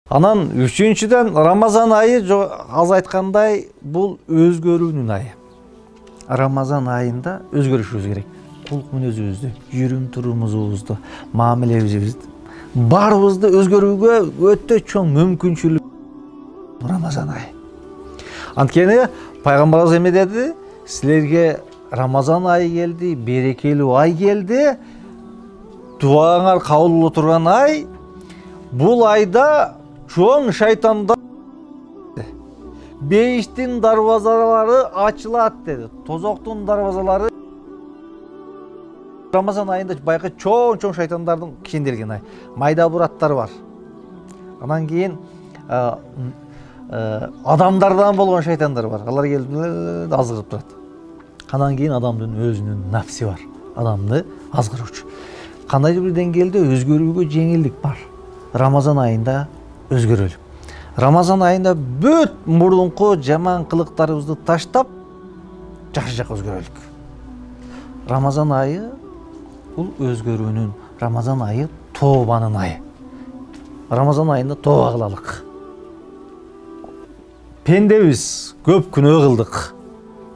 Анан үчүнчүдөн Рамазан айы аз айткандай бул өзгөрүүнүн айы. Рамазан айында өзгөрүшүбүз керек. Кулк мүнөзүбүздү, жүрүм турумубузду, мамилебизди, баарыбызды өзгөрүүгө өтө чоң мүмкүнчүлүк Рамазан айы. Анткени пайгамбарыбыз эме деди? Силерге Рамазан айы келди, берекелүү ай келди. Дуаңар кабыл боло турган ай. Бул айда чоң шайтандар бейиштин дарбазалары ачылат деди. Тозоктун дарбазалары Рамазан айында байкы чоң шайтандардын кишенделген ай. Майда бураттар бар. Анан кийин адамдардан болгон шайтандар бар. Алар келип азгырып турат. Анан кийин адамдын өзүнүн нафси бар. Адамды азгыруучу. Кандайдыр бир деңгээлде өзгөрүүгө жеңилдик бар. Рамазан айында өзгөрөлүк. Рамазан айында бүт мурунку жаман кылыктарыбызды таштап, жакшы жакка өзгөрөлүк. Рамазан айы бул өзгөрүүнүн, Рамазан айы тообанын айы. Рамазан айында тооба кылалык. Пендебиз, көп күнөө кылдык.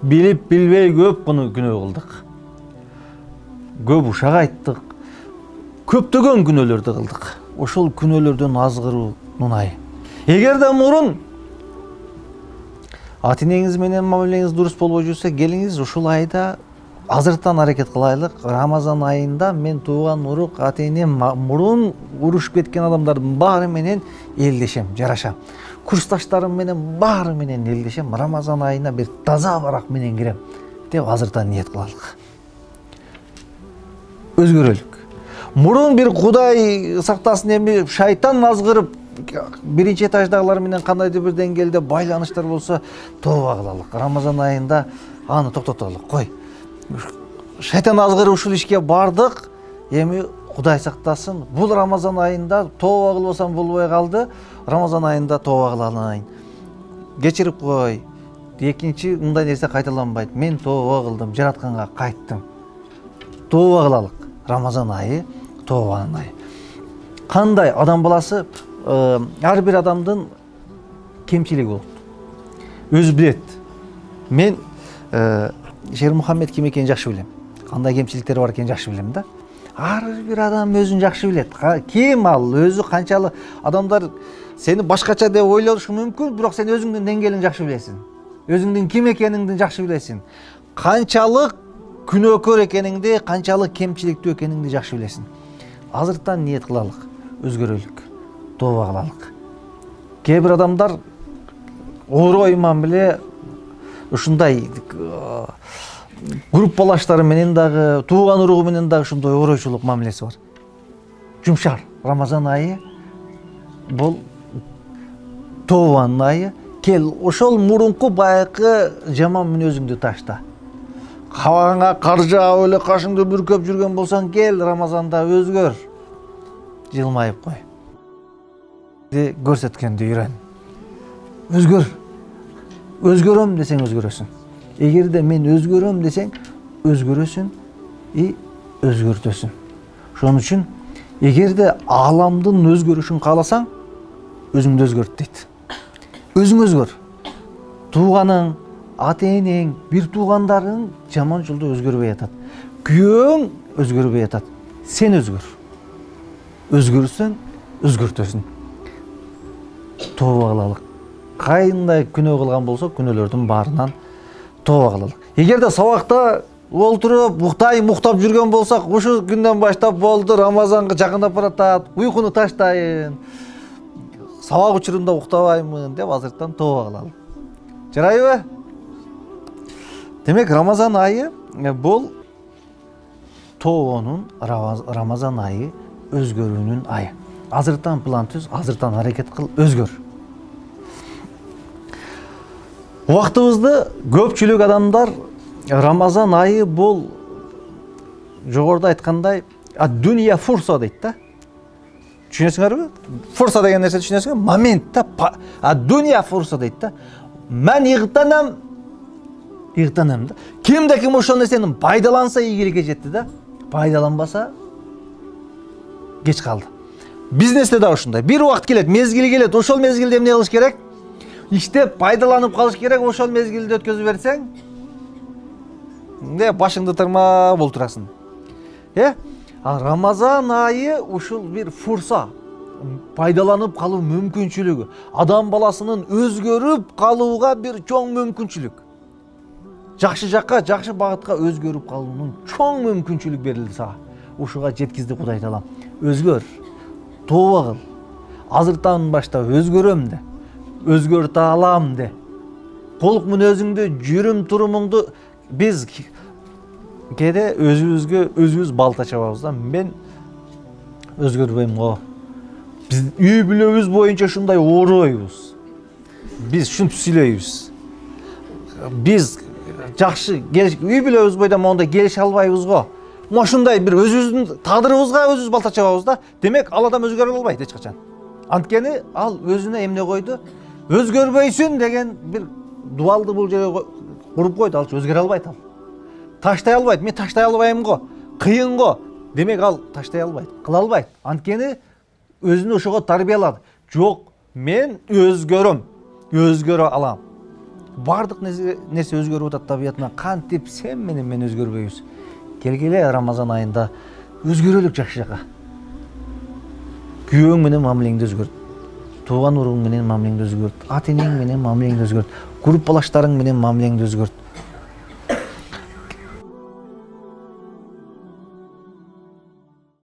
Билип билбей көп күнөө кылдык. Көп ушак айттык. Көптөгөн күнөөлөрдү кылдык. Ошол күнөөлөрдөн азгыруунун айы. Эгерде мурун ата-энеңиз менен мамилеңиз дурус болбой жүрсө, келиңиз ушул айда азыртан аракет кылайлык. Рамазан айында мен тууган урук, ата-энем мурун урушуп кеткен адамдардын баары менен элдешем, жарашам. Курсташтарым менен баары менен элдешем. Рамазан айына бир таза барак менен кирем деп азыртан ниет кылалык. Өзгөрөлүк. Мурун бир Кудай сактасын эми шайтан азгырып биринчи этаждагылар менен кандайдыр бир деңгээлде байланыштар болсо, тооба кылалык. Рамазан айында аны токтотолук. Кой. Шайтан азгырып ушул ишке бардык. Эми Кудай сактасын. Бул Рамазан айында тооба кылбасам болбой калды. Рамазан айында тооба кылайын. Кечирип кой. Экинчи мындай нерсе кайталанбайт. Мен тооба кылдым, жаратканга кайттым. Тооба кылалык. Рамазан айы тообанын айы. Кандай адам баласы ар бир адамдын кемчилиги болот. Өзү билет. Мен Шер Мухаммед ким экенин жакшы билем. Кандай кемчиликтери бар экенин жакшы билем да. Ар бир адам өзүн жакшы билет. Ким ал, өзү канчалык адамдар сени башкача деп ойлошу мүмкүн, бирок сен өзүңдүн деңгээлиңди жакшы билесиң. Өзүңдүн ким экениңди жакшы билесиң. Канчалык күнөөкөр экениңди, канчалык кемчиликтүү экениңди жакшы билесиң. Азыртан ниет кылалык, өзгөрөлүк, тооба кылалык. Кээ бир адамдар оройман биле ушундай группалаштары менен дагы, тууган уругу менен дагы ушундай оройчулук мамилеси бар. Жумшар. Рамазан айы бул тообанын айы. Кел, ошол мурунку байкы жаман мүнөзүңдү ташта. Кабагыңа кар жаап эле кашыңды бүркөп жүргөн болсоң, кел Рамазанда өзгөр. Жылмайып кой. Көрсөткөндү үйрөн. Өзгөр. Өзгөрөм десең өзгөрөсүң. Эгерде мен өзгөрөм десең, өзгөрөсүң и өзгөртөсүң. Ошон үчүн эгерде ааламдын өзгөрүшүн кааласаң, өзүңдү өзгөрт дейт. Өзүң өзгөр. Тууганың, ата-энең, бир туугандарың жаман жолдо өзгөрбөй атат. Күйөөң өзгөрбөй атат. Сен өзгөр. Өзгөрсөң, өзгөртөсүң. Тооба кылалык. Кайындай күнөө кылган болсо, күнөөлөрдүн баарынан тооба кылалык. Эгерде сабакта олтуруп, уктап жүргөн болсак, ушул күндөн баштап болду, Рамазанга жакындап баратат, уйкуну таштайын. Сабак учурунда уктабаймын деп азыртан тооба кылалык. Жарайбы? Демек, Рамазан айы бул тообонун, Рамазан айы өзгөрүүнүн айы. Азыртан план түз, азыртан аракет кыл, өзгөр. Убактыбызды көпчүлүк адамдар Рамазан айы бул жогоруда айткандай дүния фурса дейт да. Түшүнөсүңөрбү? Фурса деген нерсе түшүнөсүңөр? Момент да. Дүния фурса дейт да. Мен ыгтанам да. Кимде ким ошол нерсени пайдаланса ийгиликке жетти да. Пайдаланбаса кеч калды. Бизнесте да ушундай. Бир убакыт келет, мезгили келет. Ошол мезгилде эмне кылыш керек? Иштеп пайдаланып калыш керек. Ошол мезгилди өткөзүп берсең, башыңды тырмап олтурасың. Рамазан айы ушул бир фурса, пайдаланып калуу мүмкүнчүлүгү, адам баласынын өзгөрүп калууга бир чоң мүмкүнчүлүк. Жакшы жакка, жакшы багытка өзгөрүп калуунун чоң мүмкүнчүлүк берилди сага. Ушуга жеткизди Кудай Таалам. Өзгөр, тооба кыл. Азыртан баштап өзгөрөм де. Өзгөртө алам де. Колук мүнөзүңдү, жүрүм турумуңду биз кээде өзүбүз балта чабабыз да. Мен өзгөрбөйм го. Биз үй бүлөбүз боюнча ушундай ооройбуз. Биз ушинтип сүйлөйбүз. Биз жакшы үй бүлөбүз бойда мондай келише албайбыз го. Ошундай бир өзүбүздүн тагдырыбызга өзүбүз балта чабабыз да. Демек ал адам өзгөрө албайт эч качан. Анткени ал өзүнө эмне койду? Өзгөрбөйсүн деген бир дуалды бул жерге куруп койду. Ал өзгөрө албайт ал. Таштай албайт. Мен таштай албайм го. Кыйын го. Демек ал таштай албайт, кыла албайт. Анткени өзүнү ошого тарбиялады. Жок, мен өзгөрөм, өзгөрө алам. Бардык нерсе өзгөрүп атат табиятынан. Кантип сен менен мен өзгөрбөйбүз? Келгиле Рамазан айында өзгөрөлүк жакшы жака. Күйөөң менен мамилеңди өзгөрт. Тууган уруң менен мамилеңди өзгөрт. Ата энең менен мамилеңди өзгөрт. Группалаштарың менен мамилеңди өзгөрт.